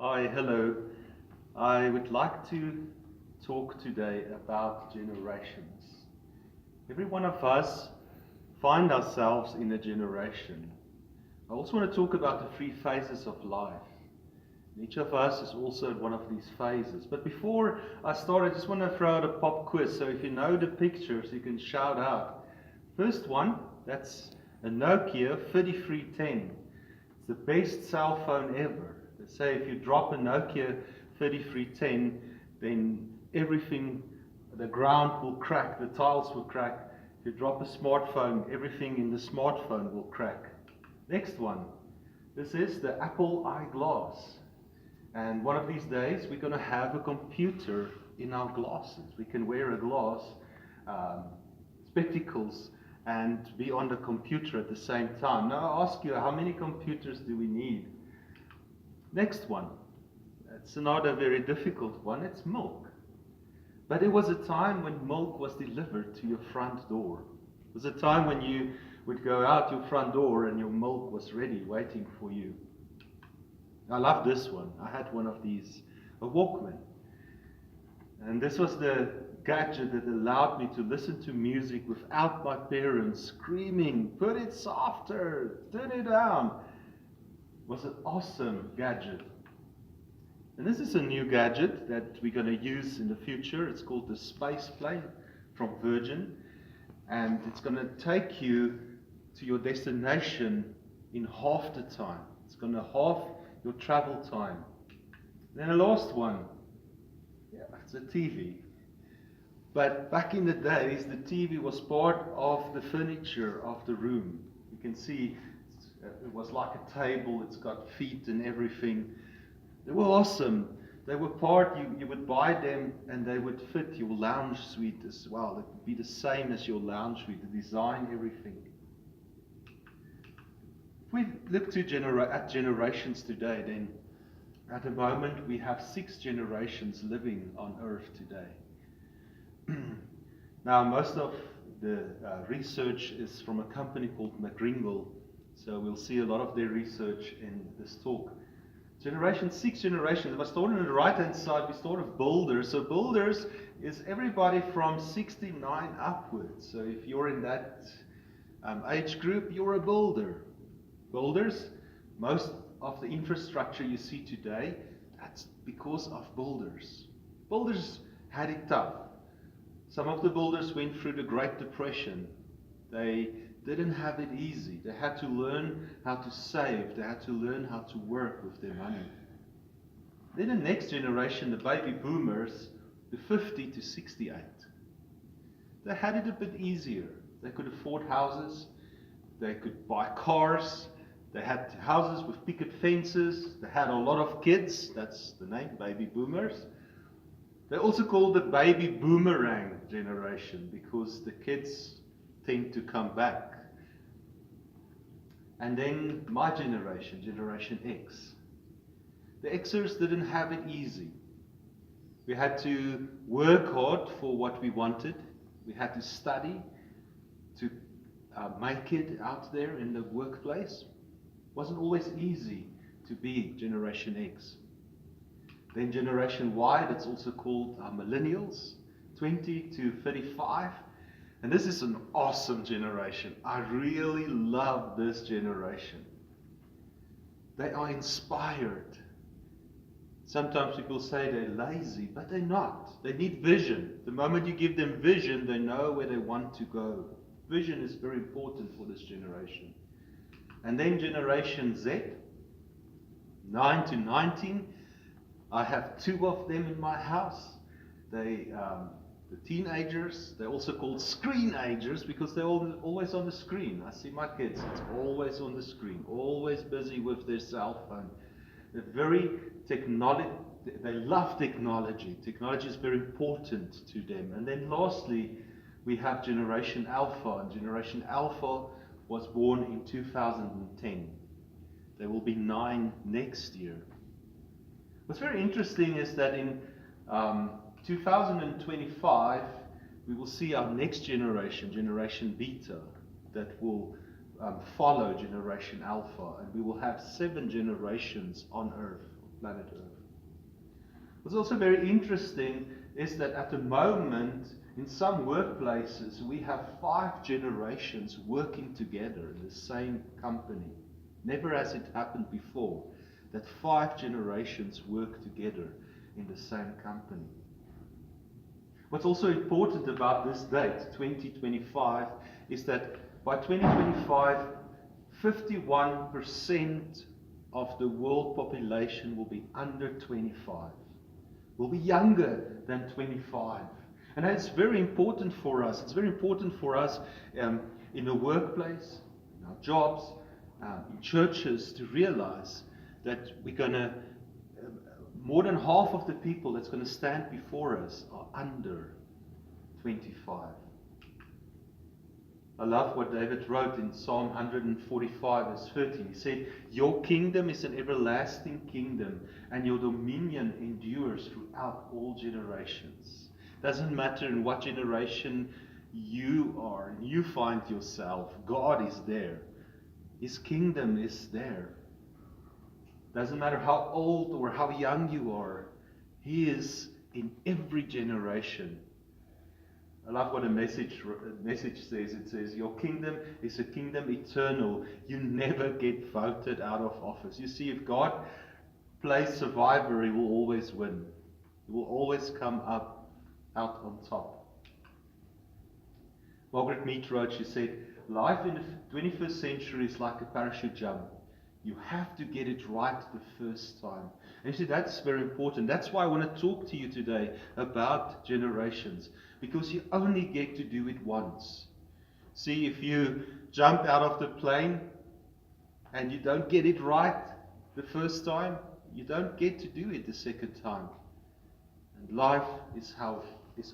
Hi, hello. I would like to talk today about generations. Every one of us find ourselves in a generation. I also want to talk about the three phases of life. Each of us is also in one of these phases. But before I start, I just want to throw out a pop quiz. So if you know the pictures, you can shout out. First one, that's a Nokia 3310. It's the best cell phone ever. They say if you drop a Nokia 3310, then everything, the ground will crack, the tiles will crack. If you drop a smartphone, everything in the smartphone will crack. Next one. This is the Apple eyeglass. And one of these days, we're going to have a computer in our glasses. We can wear a glass, um, spectacles, and be on the computer at the same time. Now I ask you, how many computers do we need? Next one. It's not a very difficult one. It's milk. But there was a time when milk was delivered to your front door. There was a time when you would go out your front door and your milk was ready, waiting for you. I love this one. I had one of these, a Walkman. And this was the gadget that allowed me to listen to music without my parents screaming, "Put it softer, turn it down." It was an awesome gadget. And this is a new gadget that we're going to use in the future. It's called the Space Plane from Virgin. And it's going to take you to your destination in half the time. It's going to halve your travel time. Then the last one, it's a TV. But back in the days, the TV was part of the furniture of the room. You can see it was like a table, it's got feet and everything. They were awesome. They were part, you would buy them and they would fit your lounge suite as well. It would be the same as your lounge suite, the design, everything. If we look at generations today, then at the moment we have 6 generations living on Earth today. Now, most of the research is from a company called McGringle, so we'll see a lot of their research in this talk. 6 generations. If I start on the right-hand side, we start with builders. So builders is everybody from 69 upwards. So if you're in that age group, you're a builder. Builders, most of the infrastructure you see today, that's because of builders. Builders had it tough. Some of the builders went through the Great Depression. They didn't have it easy. They had to learn how to save. They had to learn how to work with their money. Then the next generation, the baby boomers, the 50 to 68. They had it a bit easier. They could afford houses. They could buy cars. They had houses with picket fences. They had a lot of kids. That's the name, baby boomers. They're also called the baby boomerang generation because the kids tend to come back. And then my generation, Generation X. The Xers didn't have it easy. We had to work hard for what we wanted. We had to study to make it out there in the workplace. It wasn't always easy to be Generation X. Then Generation Y, that's also called millennials, 20 to 35. And this is an awesome generation. I really love this generation. They are inspired. Sometimes people say they're lazy, but they're not. They need vision. The moment you give them vision, they know where they want to go. Vision is very important for this generation. And then Generation Z, 9 to 19. I have 2 of them in my house. The teenagers, they're also called screenagers because they're always on the screen. I see my kids, it's always on the screen, always busy with their cell phone. They're very they love technology. Technology is very important to them. And then lastly, we have Generation Alpha, and Generation Alpha was born in 2010. They will be 9 next year. What's very interesting is that in 2025, we will see our next generation, Generation Beta, that will follow Generation Alpha, and we will have 7 generations on Earth. planet Earth. What's also very interesting is that at the moment, in some workplaces, we have 5 generations working together in the same company. Never has it happened before that 5 generations work together in the same company. What's also important about this date, 2025, is that by 2025, 51% of the world population will be under 25, will be younger than 25. And that's very important for us. It's very important for us in the workplace, in our jobs, in churches, to realize that we're going to, more than half of the people that's going to stand before us are under 25. I love what David wrote in Psalm 145 verse 13. He said, "Your kingdom is an everlasting kingdom, and your dominion endures throughout all generations." Doesn't matter in what generation you are and you find yourself, God is there. His kingdom is there. Doesn't matter how old or how young you are, He is in every generation. I love what a message says. It says, your kingdom is a kingdom eternal. You never get voted out of office. You see, if God plays survivor, He will always win. He will always come out on top. Margaret Mead wrote, she said, life in the 21st century is like a parachute jump. You have to get it right the first time. And you see, that's very important. That's why I want to talk to you today about generations. Because you only get to do it once. See, if you jump out of the plane and you don't get it right the first time, you don't get to do it the second time. And life is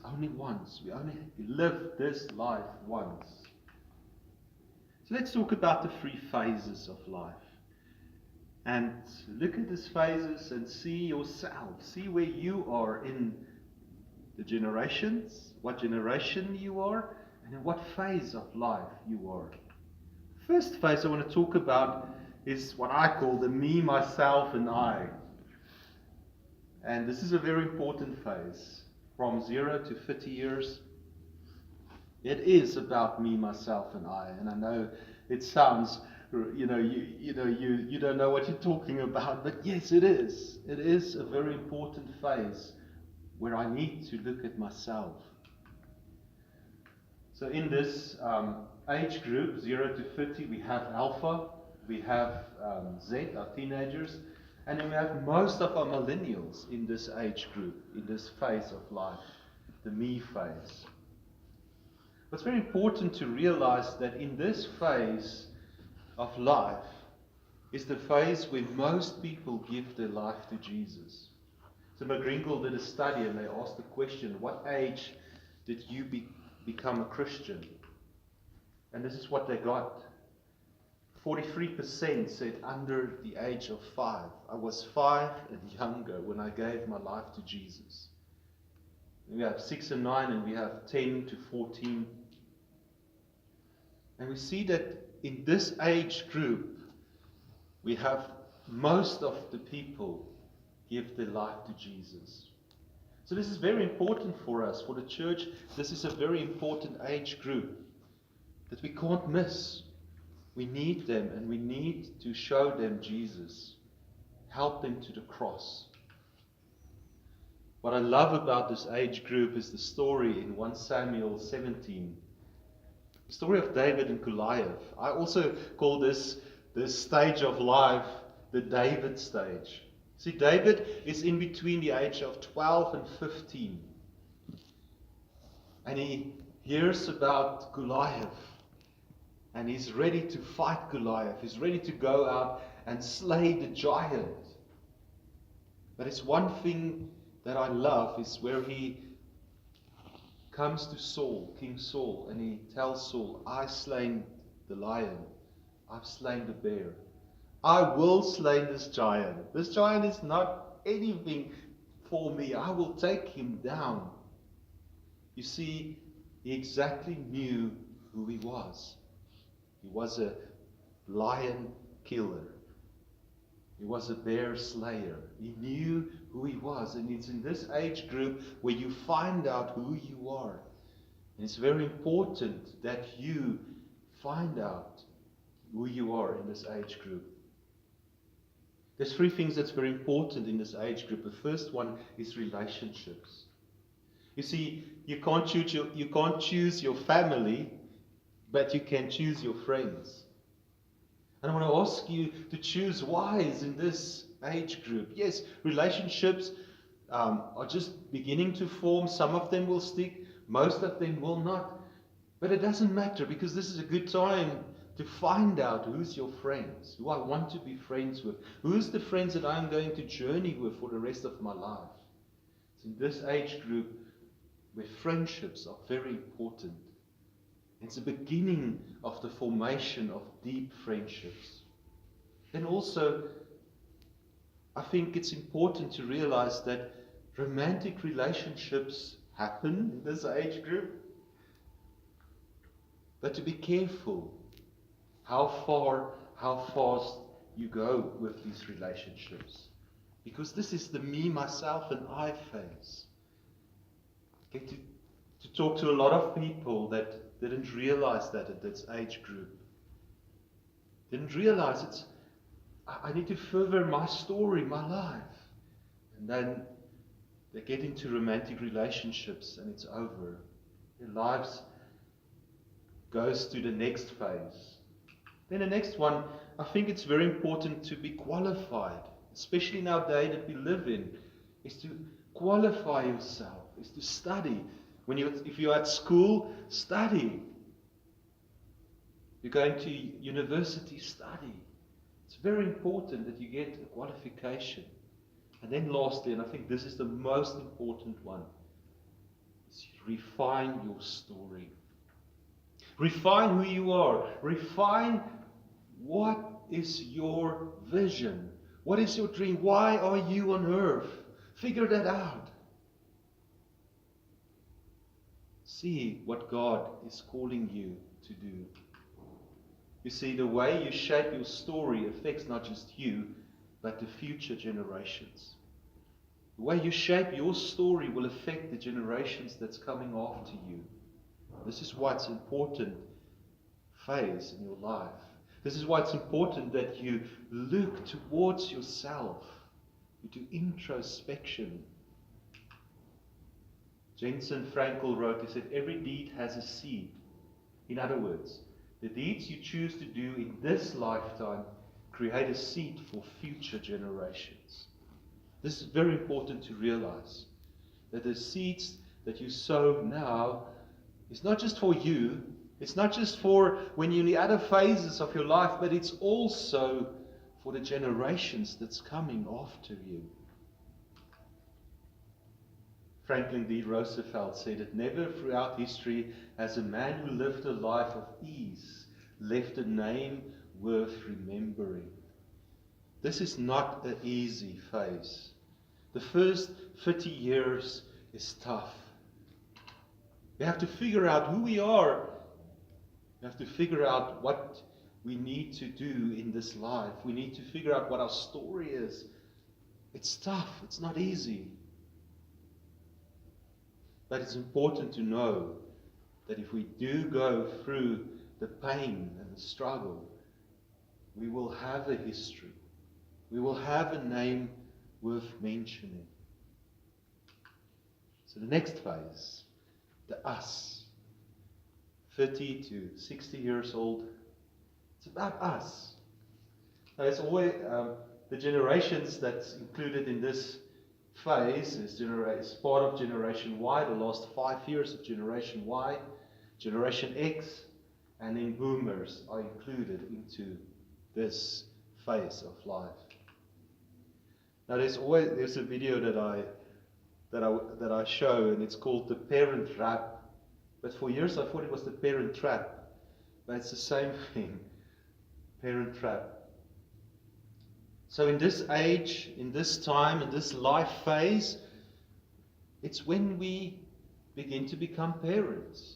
only once. We only live this life once. So let's talk about the 3 phases of life. And look at these phases and see yourself. See where you are in the generations, what generation you are, and in what phase of life you are. First phase I want to talk about is what I call the me, myself, and I. And this is a very important phase. From 0 to 30 years, it is about me, myself, and I. And I know it sounds, you don't know what you're talking about, but yes, it is. It is a very important phase where I need to look at myself. So in this age group, 0 to 30, we have Alpha, we have Z, our teenagers, and then we have most of our millennials in this age group, in this phase of life, the me phase. What's very important to realize that in this phase of life is the phase where most people give their life to Jesus. So McGringle did a study and they asked the question, what age did you become a Christian? And this is what they got. 43% said under the age of 5. I was 5 and younger when I gave my life to Jesus. We have 6 and 9 and we have 10 to 14. And we see that in this age group, we have most of the people give their life to Jesus. So this is very important for us, for the church. This is a very important age group that we can't miss. We need them and we need to show them Jesus. Help them to the cross. What I love about this age group is the story in 1 Samuel 17. The story of David and Goliath. I also call this stage of life the David stage. See, David is in between the age of 12 and 15. And he hears about Goliath. And he's ready to fight Goliath. He's ready to go out and slay the giant. But it's one thing that I love is where he comes to Saul, King Saul, and he tells Saul, I've slain the lion. I've slain the bear. I will slay this giant. This giant is not anything for me. I will take him down. You see, he exactly knew who he was. He was a lion killer. He was a bear slayer. He knew who he was. And it's in this age group where you find out who you are. And it's very important that you find out who you are in this age group. There's three things that's very important in this age group. The first one is relationships. You see, you can't choose your family, but you can choose your friends. And I want to ask you to choose wise in this age group. Yes, relationships are just beginning to form. Some of them will stick, most of them will not. But it doesn't matter, because this is a good time to find out who's your friends, who I want to be friends with, who's the friends that I'm going to journey with for the rest of my life. It's in this age group where friendships are very important. It's the beginning of the formation of deep friendships. And also, I think it's important to realize that romantic relationships happen in this age group. But to be careful how fast you go with these relationships. Because this is the me, myself, and I phase. Okay, to talk to a lot of people that didn't realize that at this age group. Didn't realize I need to further my story, my life. And then they get into romantic relationships and it's over. Their lives goes to the next phase. Then the next one, I think it's very important to be qualified, especially nowadays that we live in, is to qualify yourself, is to study. If you're at school, study. You're going to university, study. It's very important that you get a qualification. And then lastly, and I think this is the most important one, is refine your story. Refine who you are. Refine what is your vision. What is your dream? Why are you on earth? Figure that out. See what God is calling you to do. You see, the way you shape your story affects not just you, but the future generations. The way you shape your story will affect the generations that's coming after you. This is why it's important phase in your life. This is why it's important that you look towards yourself. You do introspection. Jensen Frankel wrote, he said, every deed has a seed. In other words, the deeds you choose to do in this lifetime create a seed for future generations. This is very important to realize, that the seeds that you sow now is not just for you, it's not just for when you're in the other phases of your life, but it's also for the generations that's coming after you. Franklin D. Roosevelt said that never throughout history has a man who lived a life of ease left a name worth remembering. This is not an easy phase. The first 30 years is tough. We have to figure out who we are. We have to figure out what we need to do in this life. We need to figure out what our story is. It's tough. It's not easy. But it's important to know that if we do go through the pain and the struggle, we will have a history. We will have a name worth mentioning. So the next phase, the us, 30 to 60 years old, it's about us. Now, there's always the generations that's included in this phase is part of Generation Y, the last 5 years of Generation Y, Generation X, and then Boomers are included into this phase of life. Now, there's a video that I show, and it's called The Parent Rap. But for years I thought it was The Parent Trap, but it's the same thing, Parent Trap. So in this age, in this time, in this life phase, it's when we begin to become parents.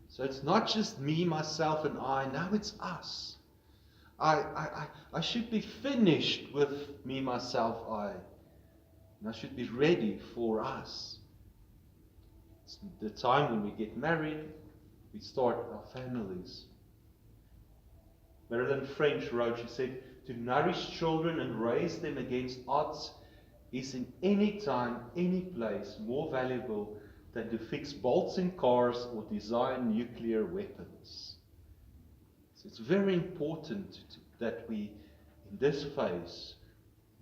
So it's not just me, myself, and I. Now it's us. I should be finished with me, myself, I. And I should be ready for us. It's the time when we get married, we start our families. Marilyn French wrote, she said, to nourish children and raise them against odds is in any time, any place more valuable than to fix bolts in cars or design nuclear weapons. So it's very important that we, in this phase,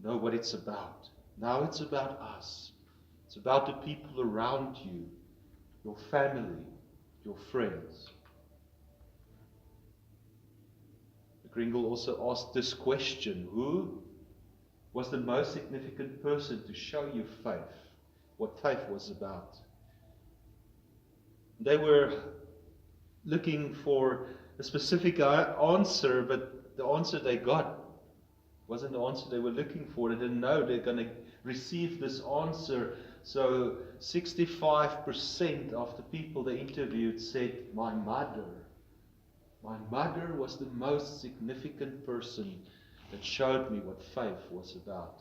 know what it's about. Now it's about us. It's about the people around you, your family, your friends. Kringle also asked this question: who was the most significant person to show you faith? What faith was about? They were looking for a specific answer, but the answer they got wasn't the answer they were looking for. They didn't know they're going to receive this answer. So 65% of the people they interviewed said, my mother. My mother was the most significant person that showed me what faith was about.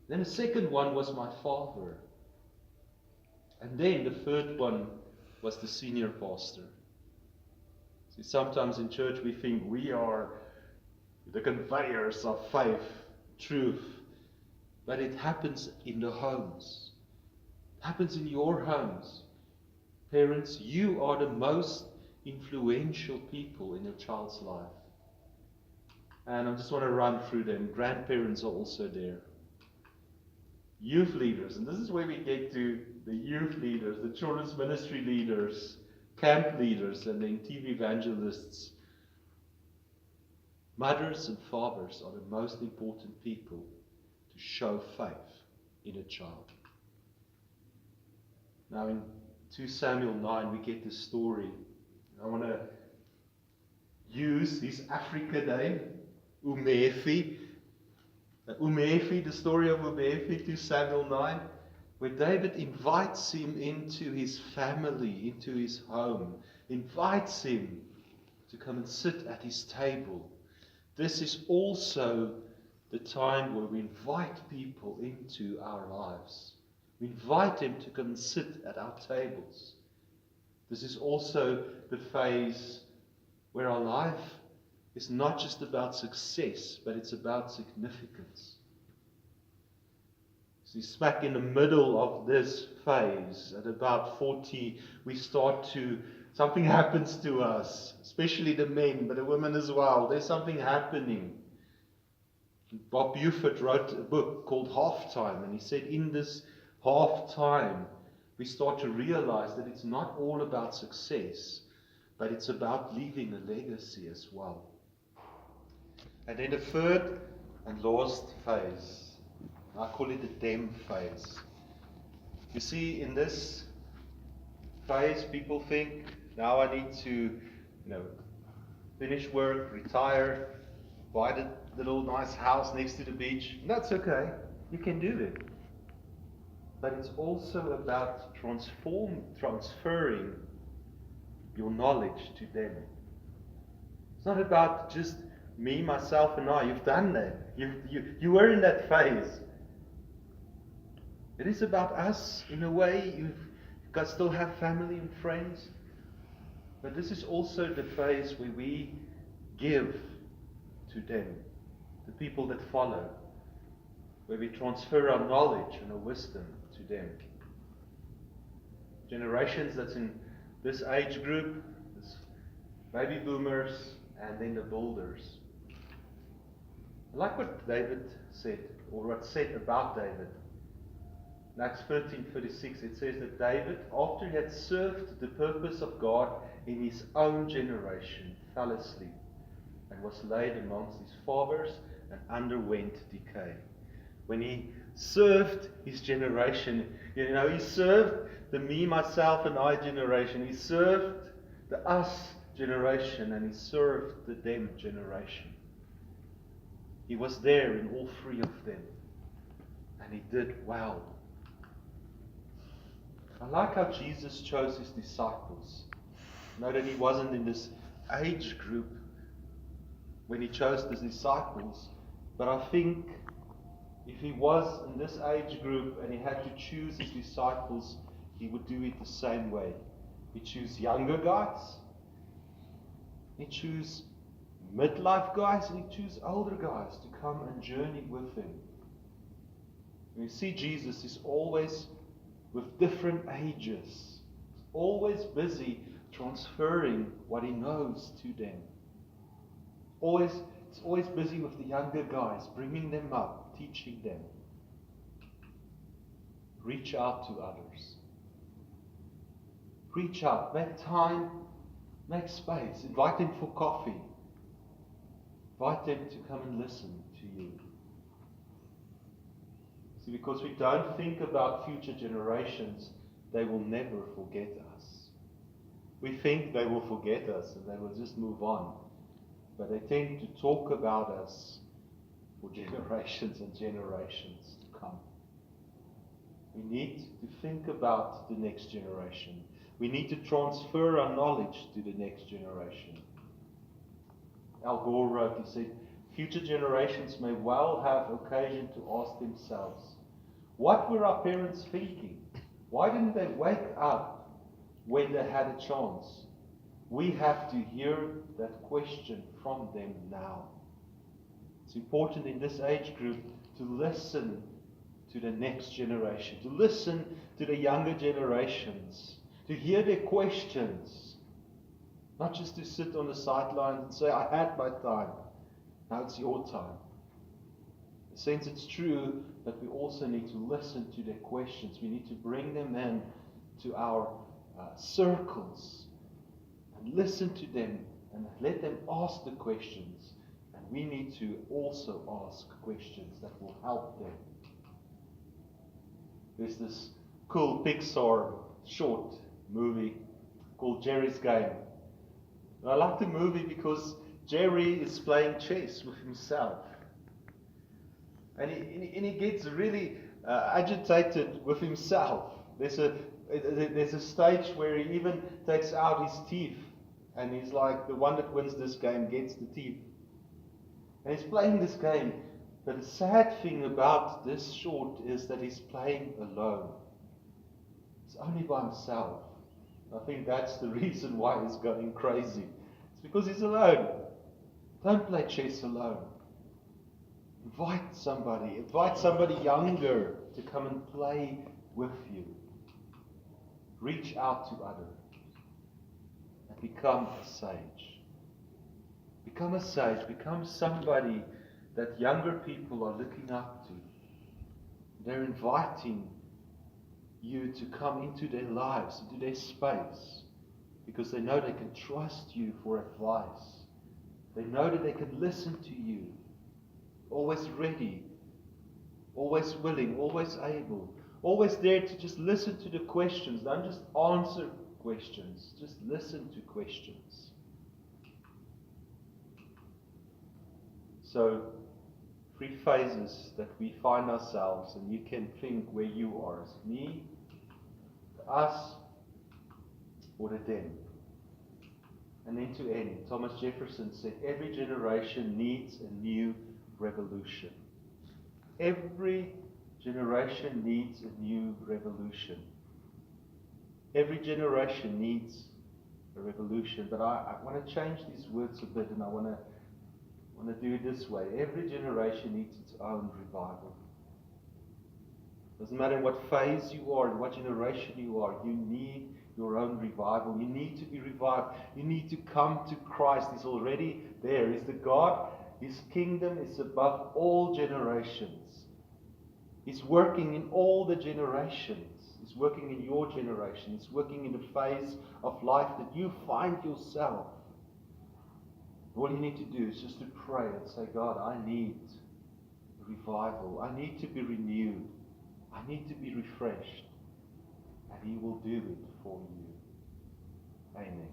Then the second one was my father. And then the third one was the senior pastor. See, sometimes in church we think we are the conveyors of faith, truth. But it happens in the homes. It happens in your homes. Parents, you are the most influential people in your child's life. And I just want to run through them. Grandparents are also there. Youth leaders, and this is where we get to the youth leaders, the children's ministry leaders, camp leaders, and then TV evangelists. Mothers and fathers are the most important people to show faith in a child. Now in 2 Samuel 9 we get this story. I want to use his African name, Umefi. The story of Umefi, 2 Samuel 9, where David invites him into his family, into his home, invites him to come and sit at his table. This is also the time where we invite people into our lives. We invite them to come and sit at our tables. This is also the phase where our life is not just about success, but it's about significance. See, smack in the middle of this phase, at about 40, something happens to us, especially the men, but the women as well. There's something happening. Bob Buford wrote a book called Halftime, and he said in this halftime, we start to realize that it's not all about success, but it's about leaving a legacy as well. And then the third and last phase, I call it the dem phase. You see, in this phase, people think, now I need to, finish work, retire, buy the little nice house next to the beach. And that's okay. You can do it. But it's also about transferring your knowledge to them. It's not about just me, myself, and I. You've done that. You were in that phase. It is about us in a way. You've still have family and friends. But this is also the phase where we give to them, the people that follow, where we transfer our knowledge and our wisdom to them. Generations that's in this age group, this baby boomers, and then the builders. I like what David said, or what's said about David. In Acts 13:36, it says that David, after he had served the purpose of God in his own generation, fell asleep and was laid amongst his fathers and underwent decay. When he served his generation, he served the me, myself, and I generation. He served the us generation, and he served the them generation. He was there in all three of them, and he did well. I like how Jesus chose his disciples. Know that he wasn't in this age group, when he chose the disciples. But I think if he was in this age group and he had to choose his disciples, he would do it the same way. He'd choose younger guys, he'd choose midlife guys, and he'd choose older guys to come and journey with him. And you see, Jesus is always with different ages. He's always busy transferring what he knows to them. He's always busy with the younger guys, bringing them up, teaching them. Reach out to others. Reach out, make time, make space, invite them for coffee. Invite them to come and listen to you. See, because we don't think about future generations, they will never forget us. We think they will forget us and they will just move on. But they tend to talk about us for generations and generations to come. We need to think about the next generation. We need to transfer our knowledge to the next generation. Al Gore wrote, he said, future generations may well have occasion to ask themselves, what were our parents thinking? Why didn't they wake up when they had a chance? We have to hear that question from them now. It's important in this age group to listen to the next generation, to listen to the younger generations, to hear their questions, not just to sit on the sidelines and say, I had my time, now it's your time. In a sense, it's true, but we also need to listen to their questions. We need to bring them in to our circles and listen to them and let them ask the questions. And we need to also ask questions that will help them. There's this cool Pixar short movie called Jerry's Game. And I like the movie because Jerry is playing chess with himself. And he gets really agitated with himself. There's a stage where he even takes out his teeth. And he's like, the one that wins this game gets the teeth. And he's playing this game. But the sad thing about this short is that he's playing alone. It's only by himself. I think that's the reason why he's going crazy. It's because he's alone. Don't play chess alone. Invite somebody younger to come and play with you. Reach out to others. And become a sage. Become a sage. Become somebody that younger people are looking up to. They're inviting you to come into their lives, into their space, because they know they can trust you for advice. They know that they can listen to you. Always ready, always willing, always able, always there to just listen to the questions. Don't just answer questions, just listen to questions. So, 3 phases that we find ourselves, and you can think where you are. Is it me, us, or the them? And then to end, Thomas Jefferson said, every generation needs a new revolution. Every generation needs a new revolution. Every generation needs a revolution. But I want to change these words a bit, and I want to do it this way. Every generation needs its own revival. Doesn't matter what phase you are, in what generation you are, you need your own revival. You need to be revived. You need to come to Christ. He's already there. He's the God. His kingdom is above all generations. He's working in all the generations. He's working in your generation. He's working in the phase of life that you find yourself. All you need to do is just to pray and say, God, I need revival. I need to be renewed. I need to be refreshed. And He will do it for you. Amen.